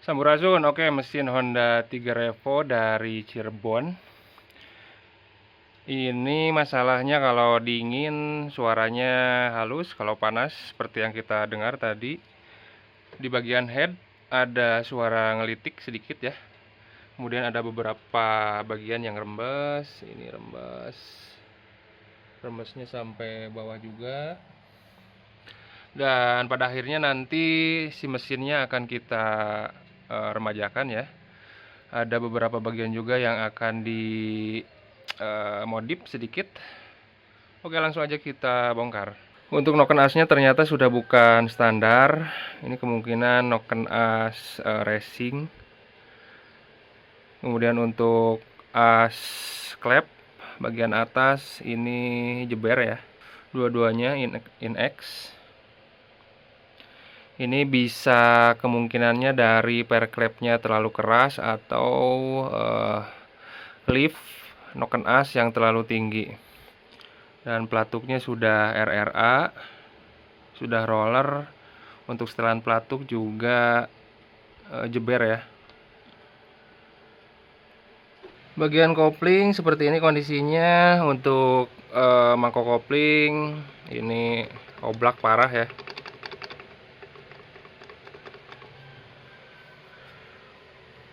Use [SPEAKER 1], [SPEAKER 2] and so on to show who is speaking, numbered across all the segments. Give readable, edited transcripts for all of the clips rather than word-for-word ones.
[SPEAKER 1] Sampurasun, oke, mesin Honda 3 Revo dari Cirebon. Ini masalahnya kalau dingin suaranya halus, kalau panas seperti yang kita dengar tadi. Di bagian head ada suara ngelitik sedikit ya. Kemudian ada beberapa bagian yang rembes, ini rembes. Rembesnya sampai bawah juga. Dan pada akhirnya nanti si mesinnya akan kita remajakan ya. Ada beberapa bagian juga yang akan modif sedikit. Oke, langsung aja kita bongkar. Untuk noken asnya ternyata sudah bukan standar. Ini kemungkinan noken as racing. Kemudian untuk as klep bagian atas ini jeber ya. Dua-duanya in X. Ini bisa kemungkinannya dari per klepnya terlalu keras atau lift noken as yang terlalu tinggi. Dan pelatuknya sudah RRA, sudah roller. Untuk setelan pelatuk juga jeber ya. Bagian kopling seperti ini kondisinya. Untuk mangkok kopling ini oblak parah ya.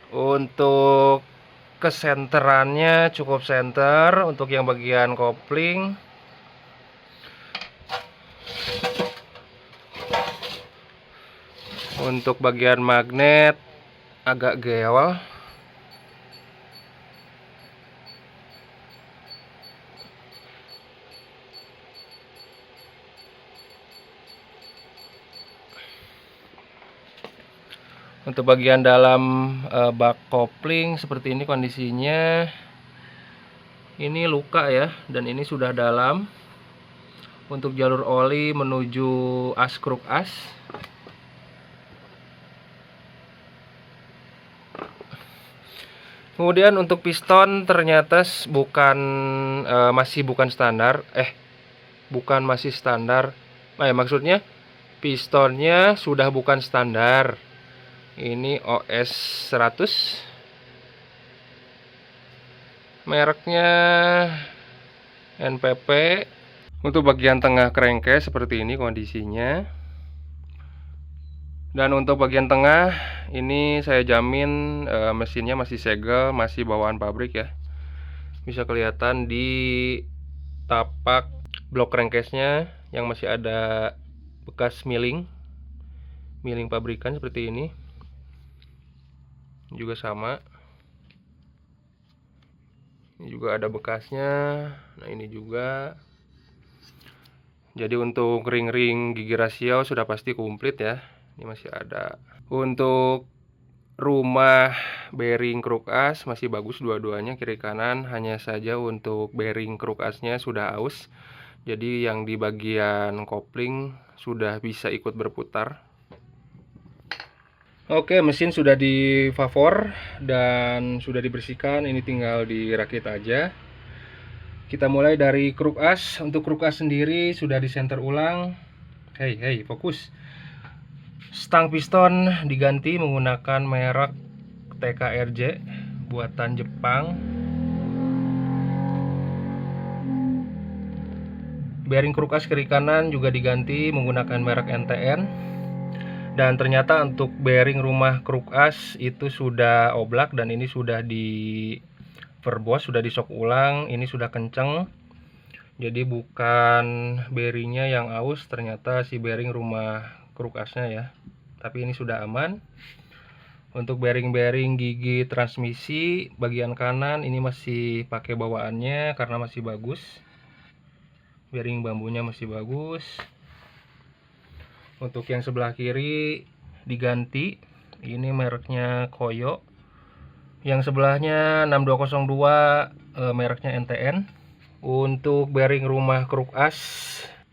[SPEAKER 1] Untuk kesenterannya cukup senter. Untuk yang bagian kopling, untuk bagian magnet agak gewel. Untuk bagian dalam bak kopling seperti ini kondisinya. Ini luka ya, dan ini sudah dalam. Untuk jalur oli menuju as kruk as. Kemudian untuk piston ternyata masih bukan standar. Bukan masih standar. Maksudnya pistonnya sudah bukan standar. Ini OS 100. Mereknya NPP. Untuk bagian tengah crankcase seperti ini kondisinya. Dan untuk bagian tengah ini saya jamin mesinnya masih segel, masih bawaan pabrik ya. Bisa kelihatan di tapak blok crankcase-nya yang masih ada bekas milling pabrikan seperti ini. Juga sama. Ini juga ada bekasnya. Nah, ini juga. Jadi untuk ring-ring gigi rasio sudah pasti komplit ya. Ini masih ada. Untuk rumah bearing kruk as masih bagus dua-duanya kiri kanan. Hanya saja untuk bearing kruk asnya sudah aus. Jadi yang di bagian kopling sudah bisa ikut berputar. Oke, mesin sudah divapor dan sudah dibersihkan. Ini tinggal dirakit aja. Kita mulai dari kruk as. Untuk kruk as sendiri sudah disenter ulang. Hei, fokus. Stang piston diganti menggunakan merek TKRJ buatan Jepang. Bearing kruk as kiri kanan juga diganti menggunakan merek NTN. Dan ternyata untuk bearing rumah kruk as itu sudah oblak dan ini sudah di verbos, sudah disok ulang. Ini sudah kenceng. Jadi bukan bearingnya yang aus, ternyata si bearing rumah kruk asnya ya. Tapi ini sudah aman. Untuk bearing-bearing gigi transmisi bagian kanan ini masih pakai bawaannya karena masih bagus. Bearing bambunya masih bagus. Untuk yang sebelah kiri diganti. Ini mereknya Koyo. Yang sebelahnya 6202 mereknya NTN. Untuk bearing rumah kruk as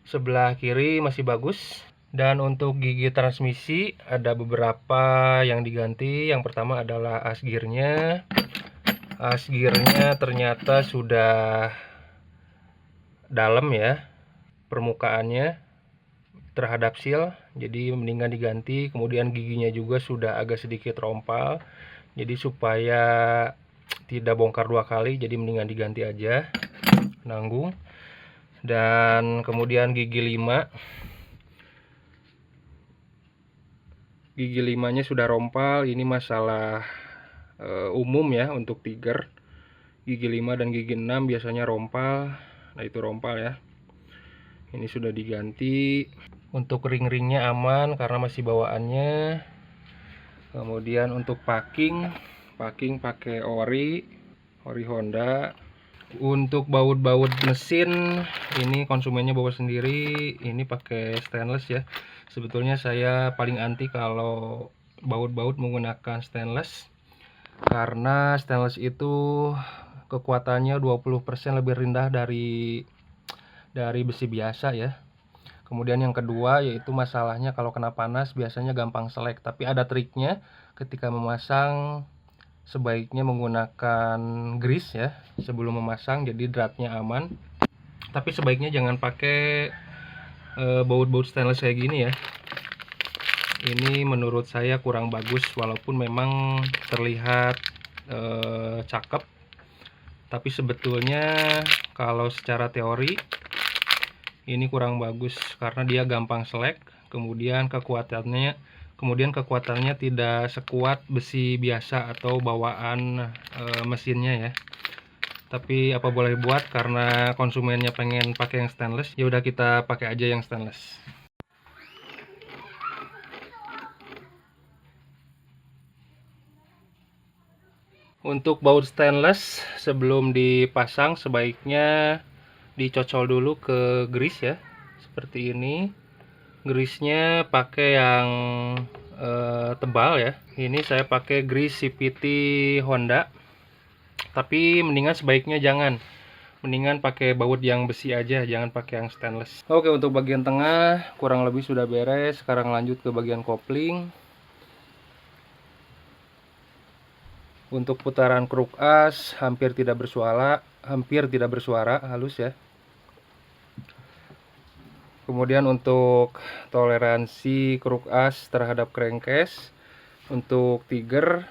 [SPEAKER 1] sebelah kiri masih bagus. Dan untuk gigi transmisi ada beberapa yang diganti. Yang pertama adalah as gearnya. As gearnya ternyata sudah dalam ya permukaannya. terhadap seal, jadi mendingan diganti. Kemudian giginya juga sudah agak sedikit rompal, jadi supaya tidak bongkar 2 kali, jadi mendingan diganti aja, nanggung. Dan kemudian gigi 5, gigi 5-nya sudah rompal. Ini masalah umum ya untuk Tiger. Gigi 5 dan gigi 6 biasanya rompal. Nah, itu rompal ya. Ini sudah diganti. Untuk ring-ringnya aman karena masih bawaannya. Kemudian untuk packing pakai ori Honda. Untuk baut-baut mesin ini konsumennya bawa sendiri. Ini pakai stainless ya. Sebetulnya saya paling anti kalau baut-baut menggunakan stainless, karena stainless itu kekuatannya 20% lebih rendah dari besi biasa ya. Kemudian yang kedua yaitu masalahnya kalau kena panas biasanya gampang selek. Tapi ada triknya, ketika memasang sebaiknya menggunakan grease ya sebelum memasang, jadi dratnya aman. Tapi sebaiknya jangan pakai baut-baut stainless kayak gini ya. Ini menurut saya kurang bagus, walaupun memang terlihat cakep, tapi sebetulnya kalau secara teori ini kurang bagus karena dia gampang selek. Kemudian kekuatannya tidak sekuat besi biasa atau bawaan mesinnya ya. Tapi apa boleh buat, karena konsumennya pengen pakai yang stainless, ya udah kita pakai aja yang stainless. Untuk baut stainless sebelum dipasang sebaiknya dicocol dulu ke grease ya, seperti ini. Grease-nya pakai yang tebal ya. Ini saya pakai grease CVT Honda. Tapi mendingan sebaiknya jangan. Mendingan pakai baut yang besi aja, jangan pakai yang stainless. Oke, untuk bagian tengah kurang lebih sudah beres. Sekarang lanjut ke bagian kopling. Untuk putaran kruk as hampir tidak bersuara, halus ya. Kemudian untuk toleransi kruk as terhadap crankcase untuk Tiger,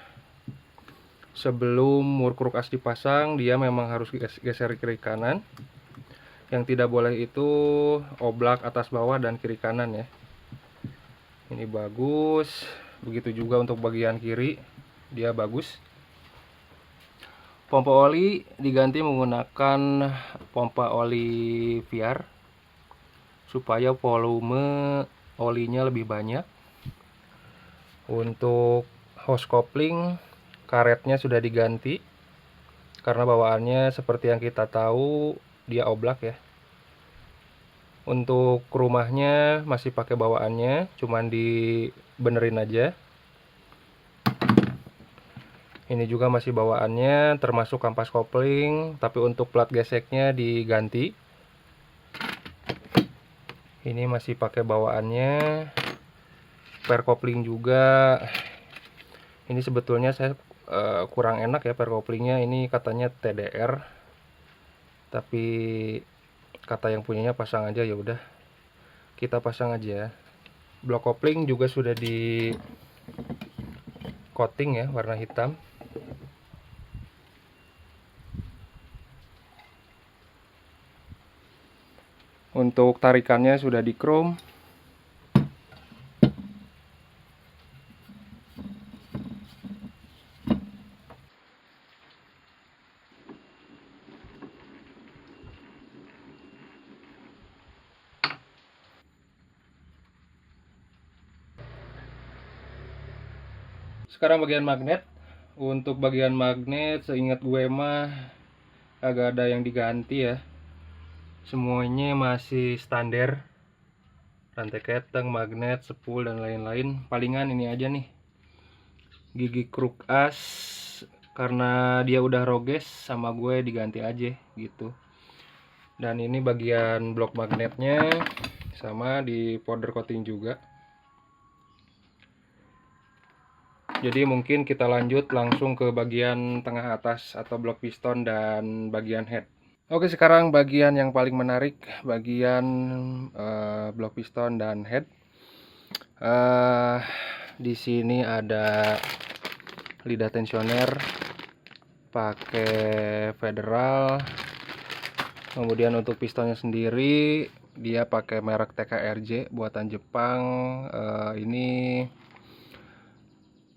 [SPEAKER 1] sebelum mur kruk as dipasang dia memang harus geser kiri kanan. Yang tidak boleh itu oblak atas bawah dan kiri kanan ya. Ini bagus. Begitu juga untuk bagian kiri, dia bagus. Pompa oli diganti menggunakan pompa oli VR supaya volume olinya lebih banyak. Untuk hose kopling, karetnya sudah diganti karena bawaannya seperti yang kita tahu dia oblak ya. Untuk rumahnya masih pakai bawaannya, cuman dibenerin aja. Ini juga masih bawaannya, termasuk kampas kopling, tapi untuk plat geseknya diganti. Ini masih pakai bawaannya. Per kopling juga. Ini sebetulnya saya kurang enak ya per koplingnya. Ini katanya TDR, tapi kata yang punyanya pasang aja, ya udah kita pasang aja. Blok kopling juga sudah di coating ya, warna hitam. Untuk tarikannya sudah di chrome. Sekarang bagian magnet. Untuk bagian magnet seingat gue mah agak ada yang diganti ya. Semuanya masih standar. Rantai keteng, magnet, spool dan lain-lain. Palingan ini aja nih, gigi kruk as, karena dia udah roges sama gue diganti aja gitu. Dan ini bagian blok magnetnya sama di powder coating juga. Jadi mungkin kita lanjut langsung ke bagian tengah atas atau blok piston dan bagian head. Oke, sekarang bagian yang paling menarik, bagian blok piston dan head. Di sini ada lidah tensioner pakai Federal. Kemudian untuk pistonnya sendiri dia pakai merek TKRJ buatan Jepang. Ini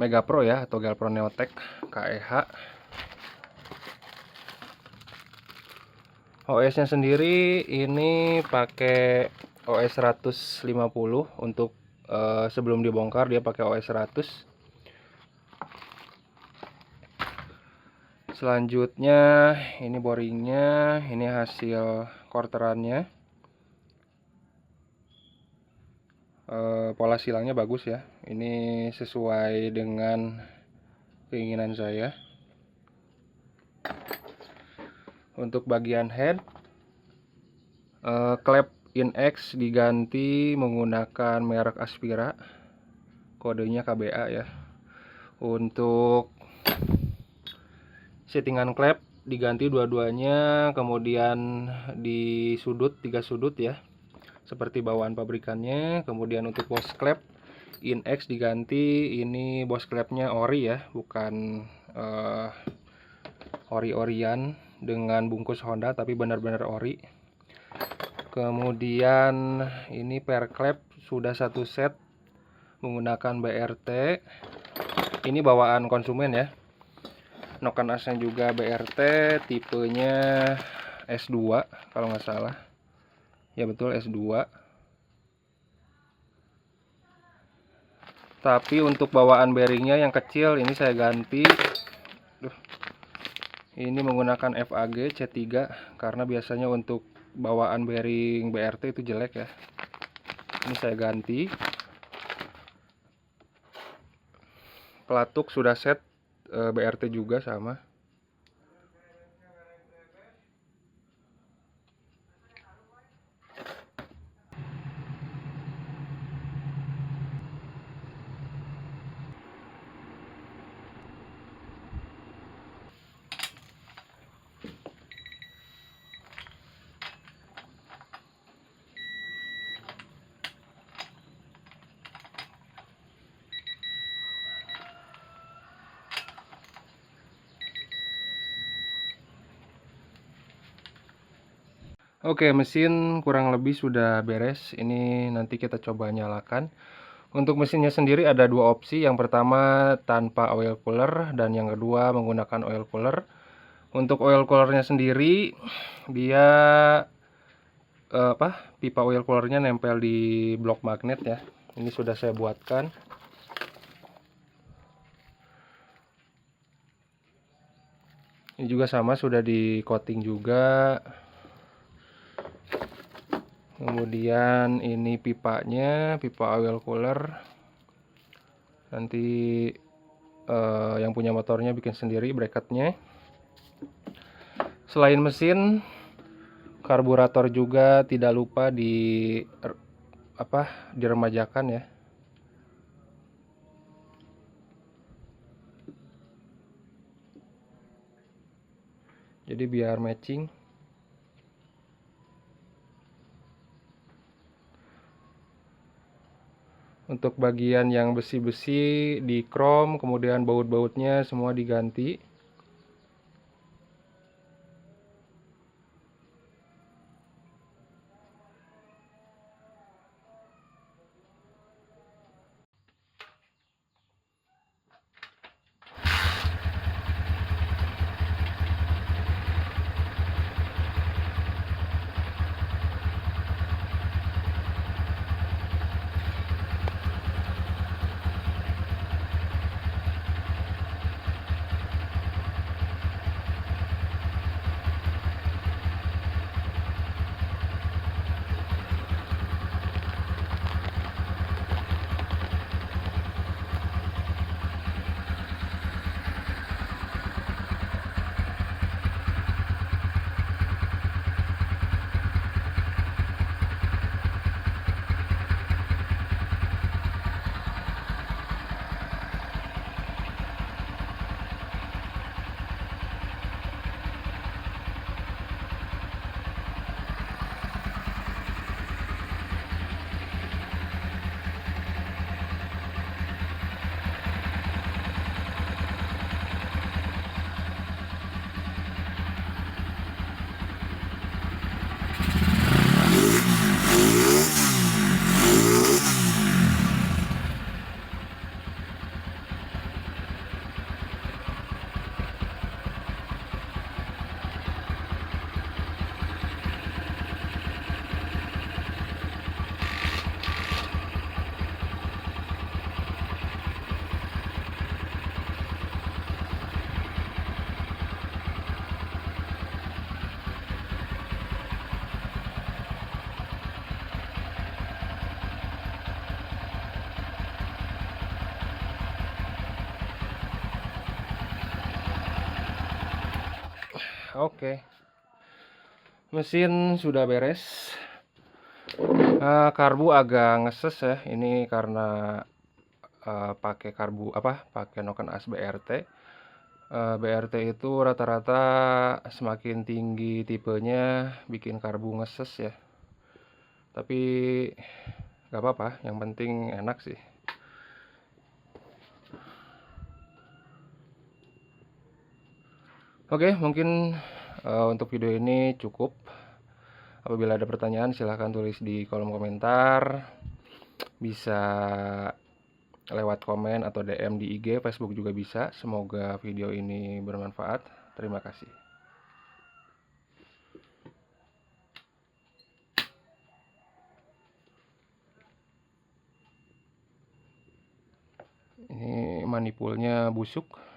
[SPEAKER 1] Mega Pro ya, atau Galpro Neotech KEH. OS nya sendiri ini pakai OS 150. Untuk sebelum dibongkar dia pakai OS 100. Selanjutnya ini boringnya, ini hasil quarterannya. Pola silangnya bagus ya, ini sesuai dengan keinginan saya. Untuk bagian head, klep INX diganti menggunakan merek Aspira, kodenya KBA ya. Untuk settingan klep diganti dua-duanya, kemudian di sudut 3 sudut ya, seperti bawaan pabrikannya. Kemudian untuk bos klep INX diganti, ini bos klepnya ori ya, bukan ori-orian dengan bungkus Honda, tapi benar-benar ori. Kemudian ini per klep sudah satu set menggunakan BRT. Ini bawaan konsumen ya. Noken asnya juga BRT, tipenya S2 kalau nggak salah. Ya betul, S2. Tapi untuk bawaan bearingnya yang kecil ini saya ganti. Ini menggunakan FAG C3 karena biasanya untuk bawaan bearing BRT itu jelek ya. Ini saya ganti. Pelatuk sudah set BRT juga sama. Oke, mesin kurang lebih sudah beres. Ini nanti kita coba nyalakan. Untuk mesinnya sendiri ada dua opsi. Yang pertama tanpa oil cooler, dan yang kedua menggunakan oil cooler. Untuk oil coolernya sendiri dia pipa oil coolernya nempel di blok magnet ya. Ini sudah saya buatkan. Ini juga sama, sudah di coating juga. Kemudian ini pipanya, pipa oil cooler. Nanti yang punya motornya bikin sendiri bracketnya. Selain mesin, karburator juga tidak lupa diremajakan ya. Jadi biar matching. Untuk bagian yang besi-besi di chrome, kemudian baut-bautnya semua diganti. Oke, mesin sudah beres. Karbu agak ngeses ya, ini karena pakai karbu pakai noken as BRT. BRT itu rata-rata semakin tinggi tipenya bikin karbu ngeses ya. Tapi nggak apa-apa, yang penting enak sih. Oke, mungkin untuk video ini cukup. Apabila ada pertanyaan silahkan tulis di kolom komentar. Bisa lewat komen atau DM di IG, Facebook juga bisa. Semoga video ini bermanfaat. Terima kasih. Ini manipulnya busuk.